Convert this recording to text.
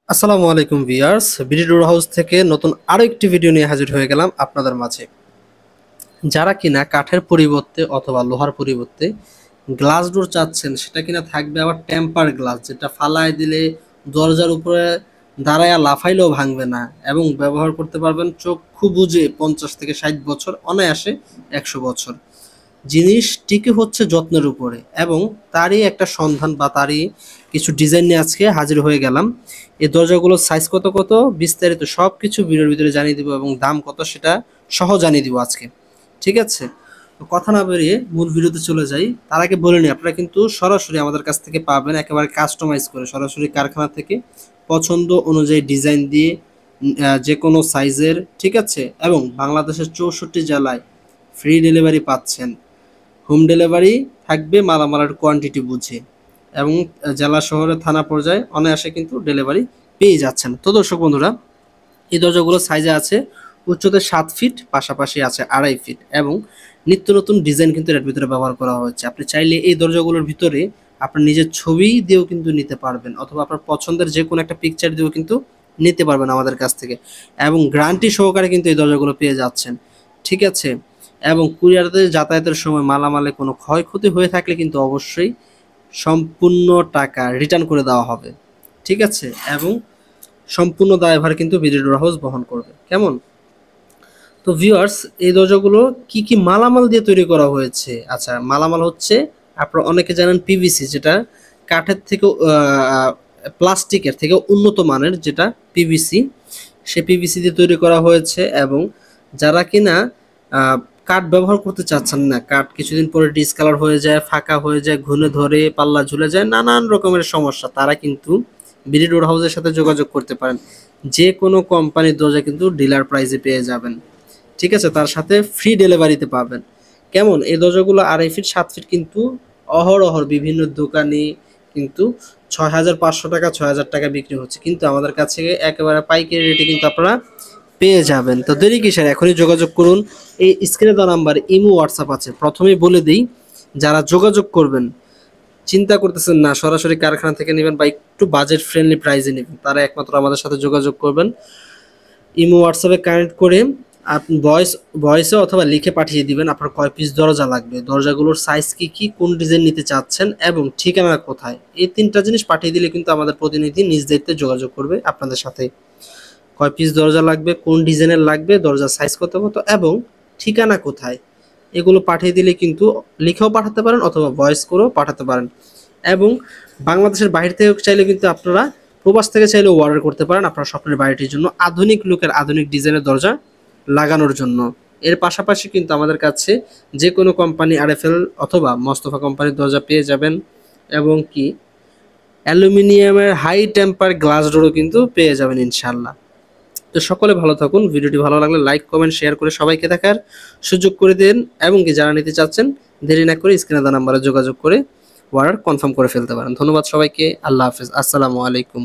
আসসালামু আলাইকুম viewers, BD ডোর house থেকে নতুন আরো একটি ভিডিও নিয়ে হাজির হয়ে গেলাম আপনাদের মাঝে। যারা কিনা কাঠের পরিবর্তে অথবা লোহার পরিবর্তে গ্লাস ডোর চাচ্ছেন, সেটা কিনা থাকবে আবার টেম্পার গ্লাস, যেটা ফালায় দিলে দরজার উপরে দাঁড়ায়া লাফাইলেও ভাঙবে না এবং ব্যবহার করতে পারবেন চক্ষু বুজে 50 থেকে 60 বছর, অনায়াসে 100 বছর। জিনিস টিকে হচ্ছে যত্নের উপরে এবং তারই একটা সন্ধান বা তারই কিছু ডিজাইন নিয়ে আজকে হাজির হয়ে গেলাম। এই দরজাগুলোর সাইজ কত কত বিস্তারিত সব কিছু ভিডিওর ভিতরে জানিয়ে দিব এবং দাম কত সেটা সহ জানিয়ে দিব আজকে। ঠিক আছে, তো কথা না বেরিয়ে মূল ভিডিওতে চলে যাই। তার আগে বলে নিই, আপনারা কিন্তু সরাসরি আমাদের কাছ থেকে পাবেন একেবারে কাস্টমাইজ করে, সরাসরি কারখানা থেকে পছন্দ অনুযায়ী ডিজাইন দিয়ে যে কোনো সাইজের। ঠিক আছে, এবং বাংলাদেশের 64 জেলায় ফ্রি ডেলিভারি পাচ্ছেন। হোম ডেলিভারি থাকবে মালামালের কোয়ান্টিটি বুঝে, এবং জেলা শহরে থানা পর্যায়ে অনায়াসে কিন্তু ডেলিভারি পেয়ে যাচ্ছেন। তো দর্শক বন্ধুরা, এই দরজাগুলো সাইজে আছে উচ্চতায় 7 ফিট, পাশাপাশি আছে 2.5 ফিট, এবং নিত্য নতুন ডিজাইন কিন্তু এর ভিতরে ব্যবহার করা হয়েছে। আপনি চাইলে এই দরজাগুলোর ভিতরে আপনার নিজের ছবি দিয়েও কিন্তু নিতে পারবেন, অথবা আপনার পছন্দের যে কোনো একটা পিকচার দিয়েও কিন্তু নিতে পারবেন আমাদের কাছ থেকে, এবং গ্যারান্টি সহকারে কিন্তু এই দরজাগুলো পেয়ে যাচ্ছেন। ঠিক আছে, এবং কুরিয়ারতে যাতায়াতের সময় মালামালে কোনো ক্ষয়ক্ষতি হয়ে থাকলে কিন্তু অবশ্যই সম্পূর্ণ টাকা রিটার্ন করে দেওয়া হবে। ঠিক আছে, এবং সম্পূর্ণ দায়ভার কিন্তু বিডি ডোর হাউস বহন করবে। কেমন? তো ভিউয়ার্স, এই দরজাগুলো কি কি মালামাল দিয়ে তৈরি করা হয়েছে? আচ্ছা, মালামাল হচ্ছে আপনারা অনেকে জানেন পিভিসি, যেটা কাঠের থেকে প্লাস্টিকের থেকে উন্নত মানের যেটা পিভিসি, সে পিভিসি দিয়ে তৈরি করা হয়েছে। এবং যারা কিনা কাঠ ব্যবহার করতে চাচ্ছেন না, কাঠ কিছুদিন পরে ডিসকালার হয়ে যায়, ফাঁকা হয়ে যায়, ঘুনে ধরে, পাল্লা ঝুলে যায়, নানান রকমের সমস্যা, তারা কিন্তু বিডি ডোর হাউসের সাথে যোগাযোগ করতে পারেন। যে কোনো কোম্পানির দরজা কিন্তু ডিলার প্রাইসে পেয়ে যাবেন। ঠিক আছে, তার সাথে ফ্রি ডেলিভারিতে পাবেন। কেমন? এই দরজাগুলো 2.5 ফিট 7 ফিট কিন্তু অহরহ বিভিন্ন দোকানে কিন্তু 6,500 টাকা 6,000 টাকা বিক্রি হচ্ছে, কিন্তু আমাদের কাছে একেবারে পাইকারি রেটে কিন্তু আপনারা পেয়ে যাবেন। তো দেরি কিসের, এখনই যোগাযোগ করুন। এই স্ক্রিনে দেওয়া নাম্বার ইমো হোয়াটসঅ্যাপ আছে। প্রথমেই বলে দিই, যারা যোগাযোগ করবেন চিন্তা করতেছেন না সরাসরি কারখানা থেকে নেবেন বা একটু বাজেট ফ্রেন্ডলি প্রাইসে নেবেন, তারা একমাত্র আমাদের সাথে যোগাযোগ করবেন। ইমো হোয়াটসঅ্যাপে কানেক্ট করে আপনি ভয়েসে অথবা লিখে পাঠিয়ে দিবেন আপনার কয় পিস দরজা লাগবে, দরজাগুলোর সাইজ কি কি, কোন ডিজাইন নিতে চাচ্ছেন এবং ঠিকানা কোথায়। এই 3টা জিনিস পাঠিয়ে দিলে কিন্তু আমাদের প্রতিনিধি নিজ দায়িত্বে যোগাযোগ করবে আপনাদের সাথে। কয় পিস দরজা লাগবে, কোন ডিজাইনের লাগবে, দরজার সাইজ কত কত এবং ঠিকানা কোথায়, এগুলো পাঠিয়ে দিলে কিন্তু লিখেও পাঠাতে পারেন অথবা ভয়েস করেও পাঠাতে পারেন। এবং বাংলাদেশের বাইরে থেকে চাইলে কিন্তু আপনারা প্রবাস থেকে চাইলে অর্ডার করতে পারেন আপনার স্বপ্নের বাড়িটির জন্য আধুনিক লুকের আধুনিক ডিজাইনের দরজা লাগানোর জন্য। এর পাশাপাশি কিন্তু আমাদের কাছে যে কোনো কোম্পানি আরএফএল অথবা মোস্তফা কোম্পানির দরজা পেয়ে যাবেন, এবং কি অ্যালুমিনিয়ামের হাই টেম্পার গ্লাস ডোরও কিন্তু পেয়ে যাবেন ইনশাল্লাহ। তো সকলে ভালো থাকুন। ভিডিওটি ভালো লাগলে লাইক কমেন্ট শেয়ার করে সবাইকে দেখার সুযোগ করে দেন, এবং কি যারা নিতে চাচ্ছেন দেরি না করে স্ক্রিনে দেওয়া নাম্বারে যোগাযোগ করে অর্ডার কনফার্ম করে ফেলতে পারেন। ধন্যবাদ সবাইকে। আল্লাহ হাফেজ। আসসালামু আলাইকুম।